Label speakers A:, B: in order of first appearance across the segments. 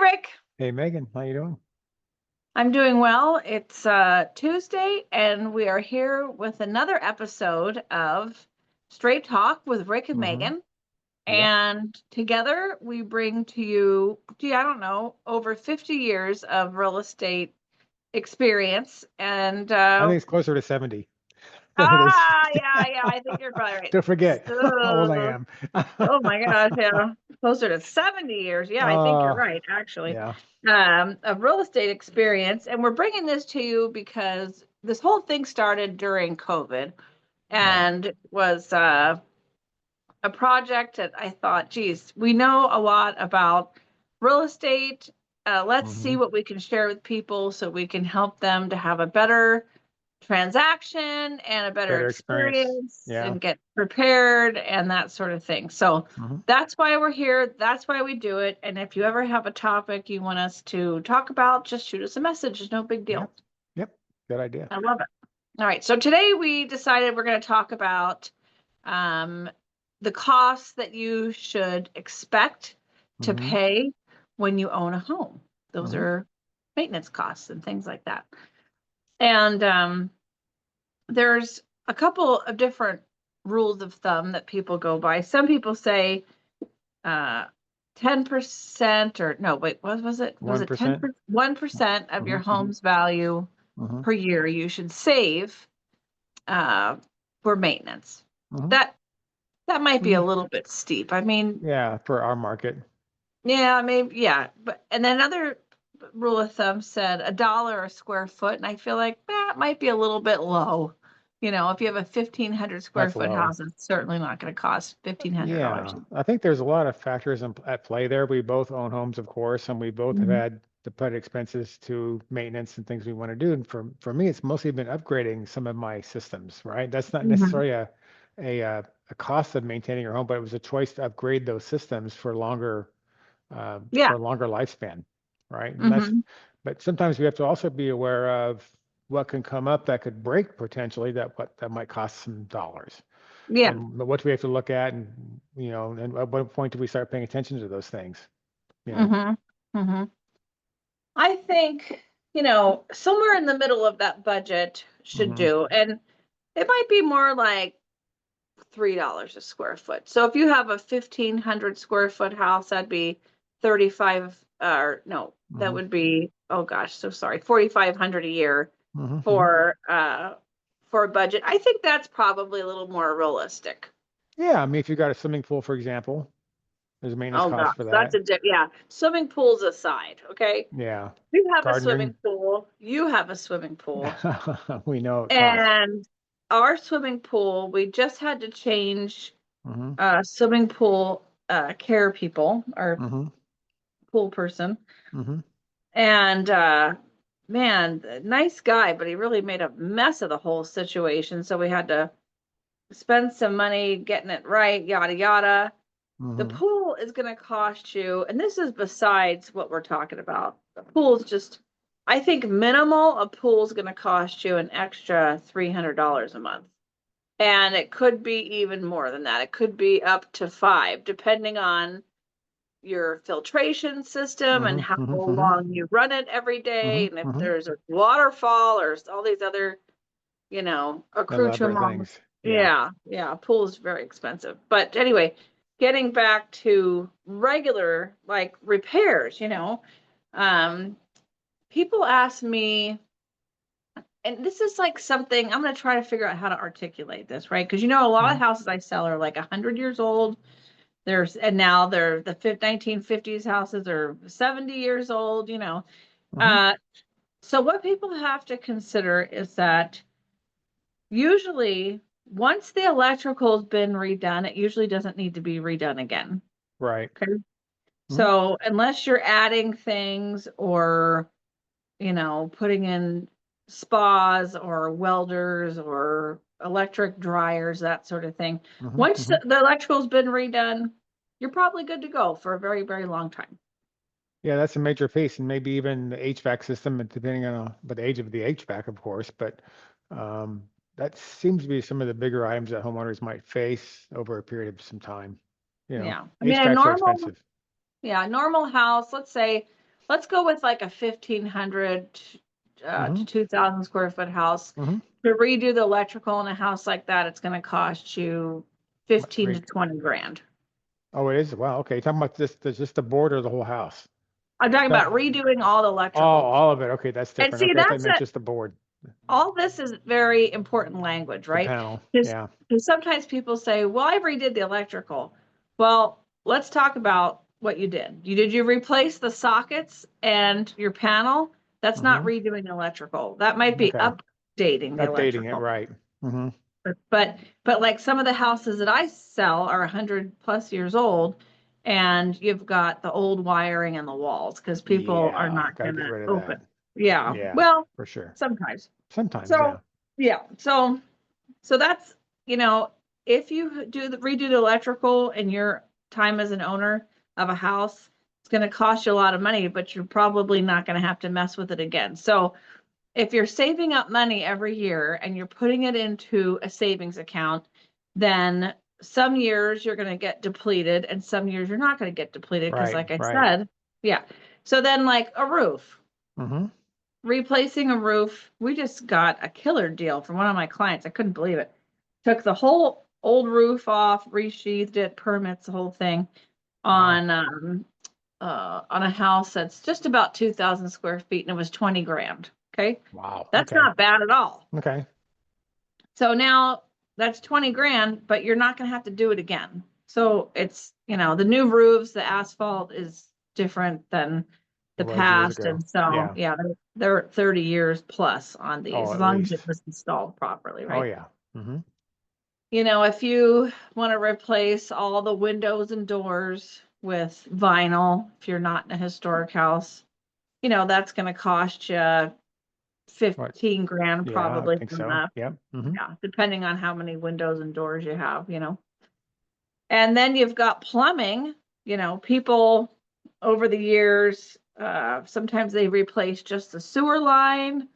A: Rick.
B: Hey Megan, how you doing?
A: I'm doing well. It's Tuesday, and we are here with another episode of Straight Talk with Rick and
B: Mm-hmm.
A: Meghan.
B: Yep.
A: And together we bring to you, I don't know, over 50 years of real estate experience. And
B: I think it's closer to 70 than it is 50.
A: yeah, I think you're probably right.
B: Don't forget how old I
A: So,
B: am.
A: oh my gosh, yeah. Closer to 70 years. Yeah, I think you're
B: Uh,
A: right, actually.
B: yeah.
A: Of real estate experience. And we're bringing this to you because this whole thing started during COVID
B: Yeah.
A: and was a project that I thought, geez, we know a lot about real estate. Let's
B: Mm-hmm.
A: see what we can share with people so we can help them to have a better transaction and a better
B: Better experience.
A: experience
B: Yeah.
A: and get prepared and that sort of thing. So
B: Mm-hmm.
A: that's why we're here. That's why we do it. And if you ever have a topic you want us to talk about, just shoot us a message. It's no big deal.
B: Yep. Yep. Good idea.
A: I love it. All right. So today we decided we're going to talk about um, the costs that you should expect to
B: Mm-hmm.
A: pay when you own a home. Those
B: Mm-hmm.
A: are maintenance costs and things like that. And there's a couple of different rules of thumb that people go by. Some people say 10% or no, wait, what was it? Was it
B: 1%.
A: 1% of your
B: Mm-hmm.
A: home's value
B: Mm-hmm.
A: per year you should save uh, for maintenance?
B: Mm-hmm.
A: That that might be a
B: Mm-hmm.
A: little bit steep. I mean,
B: Yeah, for our market.
A: yeah, maybe, yeah. But and then another rule of thumb said $1 a square foot, and I feel like that might be a little bit low. If you have a 1,500 square
B: That's
A: foot
B: low.
A: house, it's certainly not going to cost $1,500.
B: Yeah, I think there's a lot of factors at play there. We both own homes, of course, and we both have
A: Mhm.
B: had to put expenses to maintenance and things we want to do. And for me, it's mostly been upgrading some of my systems, right? That's not
A: Mhm.
B: necessarily a cost of maintaining your home, but it was a choice to upgrade those systems
A: Yeah.
B: for a longer lifespan, right?
A: Hmm.
B: But sometimes we have to also be aware of what can come up that could break potentially that might cost some dollars.
A: Yeah.
B: And what do we have to look at, and and at what point do we start paying attention to those things? You know?
A: Hmm. Hmm. I think, somewhere in the middle of that budget should
B: Hmm.
A: do. And it might be more like $3 a square foot. So if you have a 1,500 square foot house, that'd be 35, or no, that
B: Hmm.
A: would be, oh gosh, so sorry, 4,500 a year
B: Hmm. Hmm.
A: for a budget. I think that's probably a little more realistic.
B: Yeah, I mean, if you got a swimming pool, for example, there's a maintenance
A: Oh gosh,
B: cost for that.
A: yeah. Swimming pools aside, okay?
B: Yeah,
A: You have a
B: gardening,
A: swimming pool, you have a swimming pool,
B: we know it costs.
A: and our swimming pool, we just had to change
B: Hmm.
A: swimming pool care people or
B: Hmm.
A: pool person.
B: Hmm.
A: And man, nice guy, but he really made a mess of the whole situation. So we had to spend some money getting it right, yada yada. The
B: Hmm.
A: pool is going to cost you, and this is besides what we're talking about. The pool is just, I think minimal, a pool is going to cost you an extra $300 a month. And it could be even more than that. It could be up to five, depending on your filtration system and
B: Hmm.
A: how
B: Hmm. Hmm.
A: long you run it every
B: Hmm.
A: day, and if
B: Hmm.
A: there's a waterfall or all these other,
B: Elaborate
A: accoutrements.
B: things. Yeah.
A: Yeah, pool is very expensive. But anyway, getting back to regular like repairs, um, people ask me, and this is like something I'm going to try to figure out how to articulate this, right? Because a lot of
B: Hmm.
A: houses I sell are like 100 years old. And now they're the 1950s houses are 70 years old.
B: Hmm.
A: Uh, so what people have to consider is that usually once the electrical's been redone, it usually doesn't need to be redone again.
B: Right.
A: Okay.
B: Hmm.
A: So unless you're adding things or, putting in spas or welders or electric dryers, that sort of thing.
B: Hmm.
A: Once
B: Hmm.
A: the electrical's been redone, you're probably good to go for a very, very long time.
B: Yeah, that's a major piece, and maybe even the HVAC system, and depending on the age of the HVAC, of course. But that seems to be some of the bigger items that homeowners might face over a period of some time.
A: Yeah. I mean,
B: HVACs are expensive.
A: a normal house, let's say let's go with like a 1,500 to
B: Mhm.
A: 2,000 square foot house.
B: Mhm.
A: To redo the electrical in a house like that, it's going to cost you
B: What
A: 15 to
B: rate?
A: 20 grand.
B: Oh, it is. Wow. Okay. Talking about just the board or the whole house?
A: I'm talking
B: No.
A: about redoing all the
B: Oh,
A: electrical.
B: all of it. Okay, that's
A: And
B: different.
A: see,
B: Okay, I thought you
A: that's
B: meant
A: a,
B: just the board,
A: all this is very important language,
B: the
A: right?
B: panel.
A: Because
B: Yeah.
A: sometimes people say, well, I redid the electrical. Well, let's talk about what you did. You replace the sockets and your panel. That's not
B: Mhm.
A: redoing electrical. That might be
B: Okay.
A: updating the
B: Updating it,
A: electrical.
B: right. Mhm.
A: But like some of the houses that I sell are 100+ years old, and you've got the old wiring in the walls because people are
B: Yeah,
A: not
B: got to get
A: gonna
B: rid of
A: open.
B: that.
A: Yeah,
B: Yeah,
A: well,
B: for sure.
A: sometimes.
B: Sometimes, yeah.
A: So yeah, so that's, if you redo the electrical in your time as an owner of a house, it's going to cost you a lot of money, but you're probably not going to have to mess with it again. So if you're saving up money every year and you're putting it into a savings account, then some years you're going to get depleted and some years you're not going to get depleted because,
B: Right,
A: like I
B: right.
A: said, yeah. So then, like a roof,
B: Mhm.
A: replacing a roof, we just got a killer deal from one of my clients. I couldn't believe it. Took the whole old roof off, resheathed it, permits, the whole thing
B: Wow.
A: on a house that's just about 2,000 square feet, and it was 20 grand. Okay.
B: Wow.
A: That's
B: Okay.
A: not bad at all.
B: Okay.
A: So now that's 20 grand, but you're not going to have to do it again. So it's, the new roofs, the asphalt is different than
B: It
A: the
B: was years
A: past.
B: ago.
A: And so,
B: Yeah.
A: yeah, they're 30 years plus on
B: Oh,
A: these, as
B: at
A: long as it
B: least.
A: was installed properly,
B: Oh,
A: right?
B: yeah. Mhm.
A: If you want to replace all the windows and doors with vinyl, if you're not in a historic house, that's going to cost you
B: What?
A: 15 grand
B: Yeah, I
A: probably
B: think
A: from
B: so.
A: that.
B: Yep. Mhm.
A: Yeah, depending on how many windows and doors you have. And then you've got plumbing, people over the years, sometimes they replace just the sewer line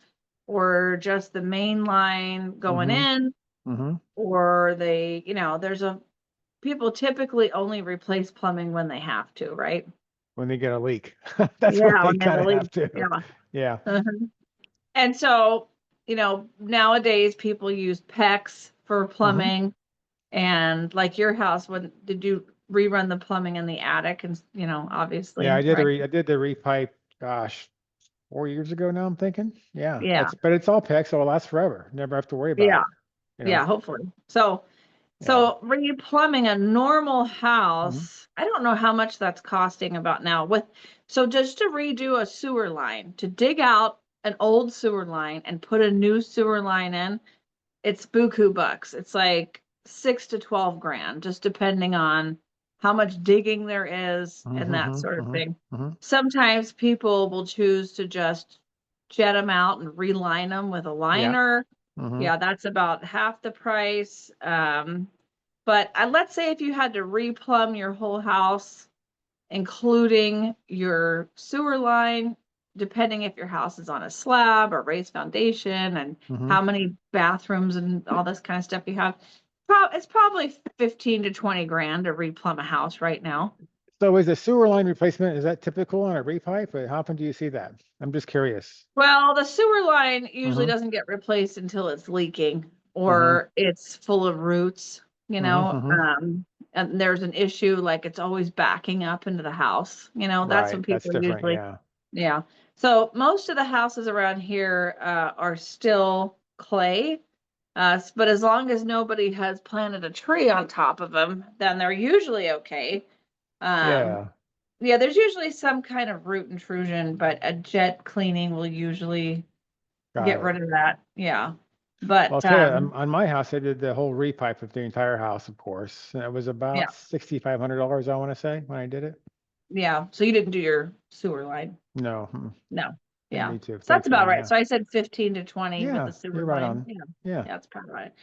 A: or just the main line going
B: Mhm.
A: in,
B: Mhm.
A: or people typically only replace plumbing when they have to, right?
B: When they get a leak. That's when
A: Yeah,
B: they
A: when they have
B: kind
A: a
B: of
A: leak.
B: have to.
A: Yeah.
B: Yeah.
A: Mhm. And so, nowadays people use PEX for
B: Mhm.
A: plumbing. And like your house, when did you rerun the plumbing in the attic? And
B: Yeah,
A: obviously, right?
B: I did the repipe, gosh, 4 years ago now, I'm thinking. Yeah.
A: Yeah,
B: But it's all PEX, so it'll last forever. Never have to worry about
A: yeah,
B: it, you know.
A: yeah. Hopefully, so
B: Yeah.
A: re-plumbing a normal
B: Mhm.
A: house, I don't know how much that's costing about now. So just to redo a sewer line, to dig out an old sewer line and put a new sewer line in, it's buku bucks. It's like 6 to 12 grand, just depending on how much digging there is and that
B: Mhm.
A: sort of
B: Mhm.
A: thing.
B: Mhm.
A: Sometimes people will choose to just jet them out and reline them with a
B: Yeah.
A: liner.
B: Mhm.
A: Yeah, that's about half the price. But let's say if you had to replumb your whole house, including your sewer line, depending if your house is on a slab or raised foundation and
B: Mhm.
A: how many bathrooms and all this kind of stuff you have. It's probably 15 to 20 grand to replumb a house right now.
B: So is a sewer line replacement, is that typical on a repipe? Or how often do you see that? I'm just curious.
A: Well, the sewer line usually
B: Mhm.
A: doesn't get replaced until it's leaking
B: Mhm.
A: or it's full of roots,
B: Mhm. Mhm.
A: and there's an issue like it's always backing up into the house. That's when
B: Right. That's
A: people
B: different.
A: usually.
B: Yeah.
A: Yeah. So most of the houses around here are still clay. But as long as nobody has planted a tree on top of them, then they're usually okay. Um,
B: Yeah.
A: yeah, there's usually some kind of root intrusion, but a jet cleaning will usually
B: Got
A: get
B: it.
A: rid of that. Yeah.
B: Well, I'll
A: But
B: tell you, on my house, I did the whole repipe of the entire house, of course. And it was
A: yeah,
B: about $6,500, I want to say, when I did it.
A: yeah. So you didn't do your sewer line?
B: No,
A: No.
B: didn't
A: Yeah.
B: need to,
A: So that's about
B: thankfully.
A: right.
B: Yeah.
A: So I said 15 to 20 with
B: Yeah,
A: the sewer
B: you're right
A: line.
B: on.
A: Yeah.
B: Yeah.
A: Yeah, that's probably right.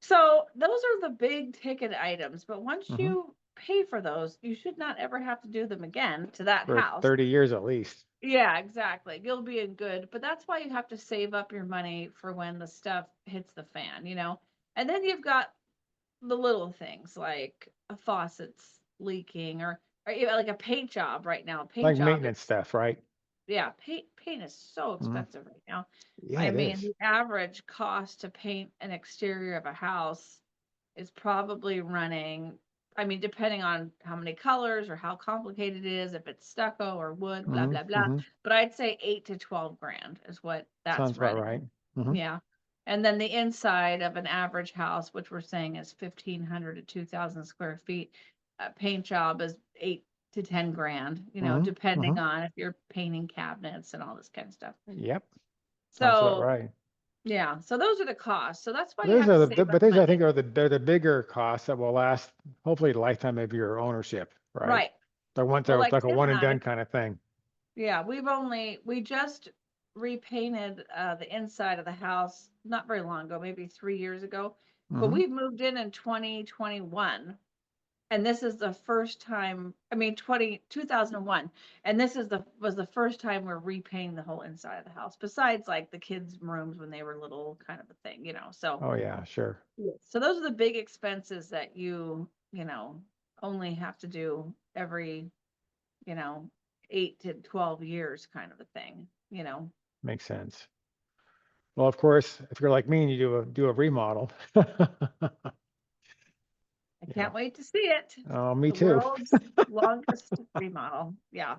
A: So those are the big ticket items, but once
B: Hmm.
A: you pay for those, you should not ever have to do them again to that
B: For
A: house.
B: 30 years at least.
A: Yeah, exactly. You'll be in good, but that's why you have to save up your money for when the stuff hits the fan. And then you've got the little things like a faucet's leaking or even like a paint job right now. A paint
B: Like
A: job
B: maintenance stuff, right?
A: paint is so expensive right now.
B: Yeah,
A: I
B: it
A: mean,
B: is.
A: the average cost to paint an exterior of a house is probably running, I mean, depending on how many colors or how complicated it is, if it's stucco or wood, blah,
B: Hmm.
A: blah, blah.
B: Hmm.
A: But I'd say 8 to 12 grand is what that's
B: Sounds about
A: running.
B: right. Hmm.
A: Yeah. And then the inside of an average house, which we're saying is 1,500 to 2,000 square feet, paint job is 8 to 10 grand,
B: Hmm.
A: depending
B: Hmm.
A: on if you're painting cabinets and all this kind of stuff.
B: Yep. Sounds about
A: So,
B: right.
A: yeah, so those are the costs. So that's why you
B: Those
A: have to
B: are
A: save
B: but
A: up
B: these I
A: money.
B: think are they're the bigger costs that will last hopefully the lifetime of your ownership, right?
A: Right.
B: They're
A: Well, like
B: like a
A: Tim
B: one
A: and
B: and
A: I,
B: done kind of thing.
A: yeah, we just repainted the inside of the house not very long ago, maybe 3 years ago, but
B: Hmm.
A: we moved in 2021. And this is the first time, I mean, 2001. And this was the first time we're repainting the whole inside of the house, besides like the kids' rooms when they were little kind of a thing. So,
B: Oh yeah, sure.
A: so those are the big expenses that only have to do every, you know, 8 to 12 years kind of a thing.
B: Makes sense. Well, of course, if you're like me and you do a remodel.
A: I
B: Yeah.
A: can't wait to see it.
B: Oh, me
A: The
B: too.
A: world's longest remodel. Yeah.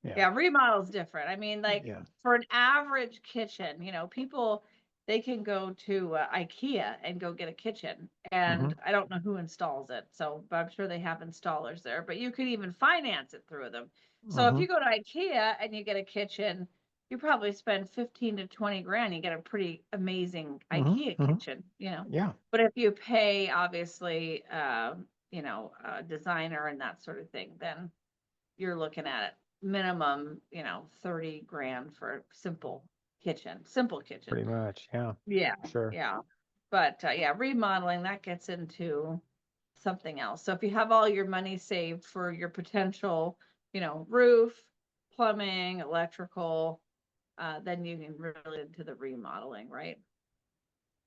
B: Yeah.
A: Yeah, remodel's different. I mean, like
B: Yeah.
A: for an average kitchen, people they can go to IKEA and go get a kitchen,
B: Hmm.
A: and I don't know who installs it, so but I'm sure they have installers there. But you could even finance it through them. So if
B: Hmm.
A: you go to IKEA and you get a kitchen, you probably spend 15 to 20 grand. You get a pretty amazing
B: Hmm.
A: IKEA
B: Hmm.
A: kitchen.
B: Yeah.
A: But if you pay, obviously, a designer and that sort of thing, then you're looking at minimum, 30 grand for a simple kitchen.
B: Pretty much. Yeah.
A: Yeah,
B: Sure.
A: yeah. But yeah, remodeling that gets into something else. So if you have all your money saved for your potential, roof, plumbing, electrical, then you can really into the remodeling, right?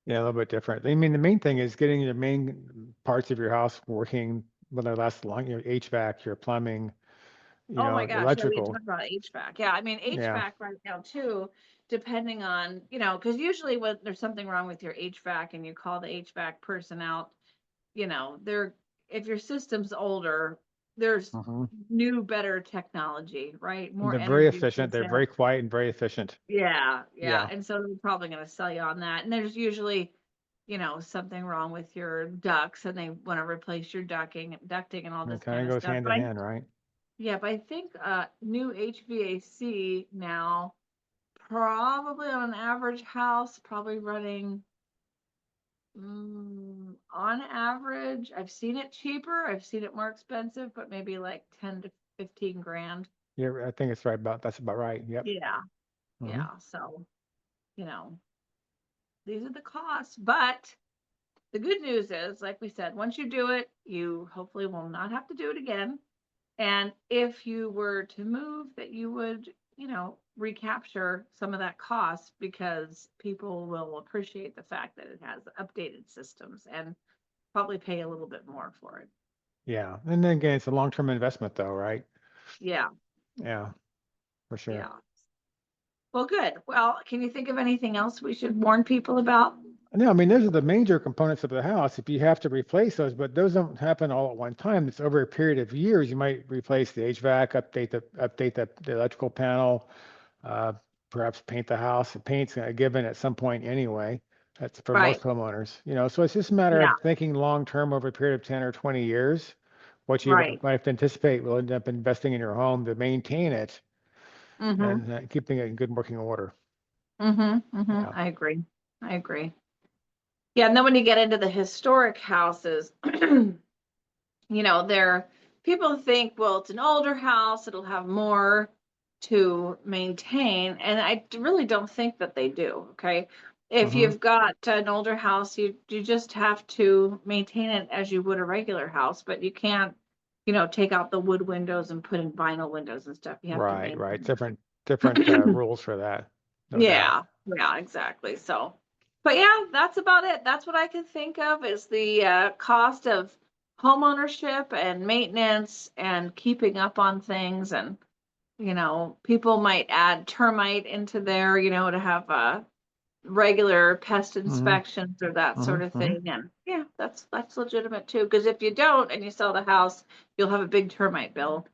B: Yeah, a little bit different. I mean, the main thing is getting the main parts of your house working, whether it lasts long, your HVAC, your plumbing,
A: Oh my gosh, yeah, we had
B: electrical.
A: talked about HVAC. Yeah, I mean
B: Yeah.
A: HVAC right now too, depending on, because usually when there's something wrong with your HVAC and you call the HVAC person out, they're if your system's older, there's
B: Hmm.
A: new, better technology, right?
B: And
A: More
B: they're very
A: energy
B: efficient. They're
A: efficient.
B: very quiet and very efficient.
A: Yeah, yeah.
B: Yeah.
A: And so they're probably going to sell you on that. And there's usually, something wrong with your ducts and they want to replace your ducting and all
B: And it
A: this
B: kind
A: kind
B: of
A: of
B: goes
A: stuff.
B: hand
A: But
B: in hand, right?
A: but I think new HVAC now probably on an average house, probably running on average. I've seen it cheaper, I've seen it more expensive, but maybe like 10 to 15 grand.
B: Yeah, I think it's right about that's about right. Yep.
A: Yeah,
B: Hmm.
A: yeah. So, you know, these are the costs. But the good news is, like we said, once you do it, you hopefully will not have to do it again. And if you were to move, that you would, recapture some of that cost because people will appreciate the fact that it has updated systems and probably pay a little bit more for it.
B: Yeah. And then again, it's a long-term investment though, right?
A: Yeah,
B: Yeah, for sure.
A: yeah. Well, good. Well, can you think of anything else we should warn people about?
B: No, I mean, those are the major components of the house. If you have to replace those, but those don't happen all at one time. It's over a period of years. You might replace the HVAC, update the electrical panel, uh, perhaps paint the house. The paint's a given at some point anyway. That's for
A: Right.
B: most homeowners, So it's just a matter
A: Yeah.
B: of thinking long term over a period of 10 or 20 years. What you
A: Right.
B: might have to anticipate will end up investing in your home to maintain it
A: Mm-hmm.
B: and keeping it in good working order.
A: Mm-hmm. Mm-hmm.
B: Yeah.
A: I agree. I agree. Yeah, and then when you get into the historic houses, there people think, well, it's an older house, it'll have more to maintain, and I really don't think that they do. Okay, if
B: Hmm.
A: you've got an older house, you just have to maintain it as you would a regular house, but you can't, take out the wood windows and put in vinyl windows and stuff. You have to
B: Right, right.
A: maintain.
B: Different rules for that, no doubt.
A: Yeah, yeah, exactly. So, but yeah, that's about it. That's what I can think of is the cost of home ownership and maintenance and keeping up on things. And You know, people might add termite into there, you know, to have regular pest inspections or that sort of thing. And yeah, that's legitimate too. Because if you don't and you sell the house, you'll have a big termite bill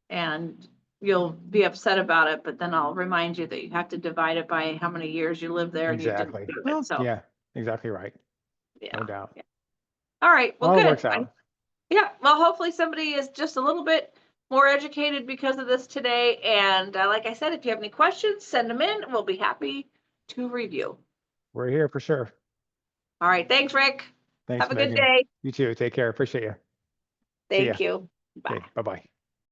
A: and you'll be upset about it. But then I'll remind you that you have to divide it by how many years you live there and you didn't
B: Exactly.
A: do it.
B: Well,
A: So
B: yeah, exactly right.
A: yeah.
B: No doubt.
A: Yeah. All right. Well,
B: Well, it
A: good.
B: works out.
A: Yeah. Well, hopefully somebody is just a little bit more educated because of this today. And like I said, if you have any questions, send them in. We'll be happy to review.
B: We're here for sure.
A: All right. Thanks, Rick.
B: Thanks,
A: Have a good
B: Megan.
A: day.
B: You too. Take care. Appreciate you. See ya.
A: Thank you. Bye.
B: Okay. Bye-bye.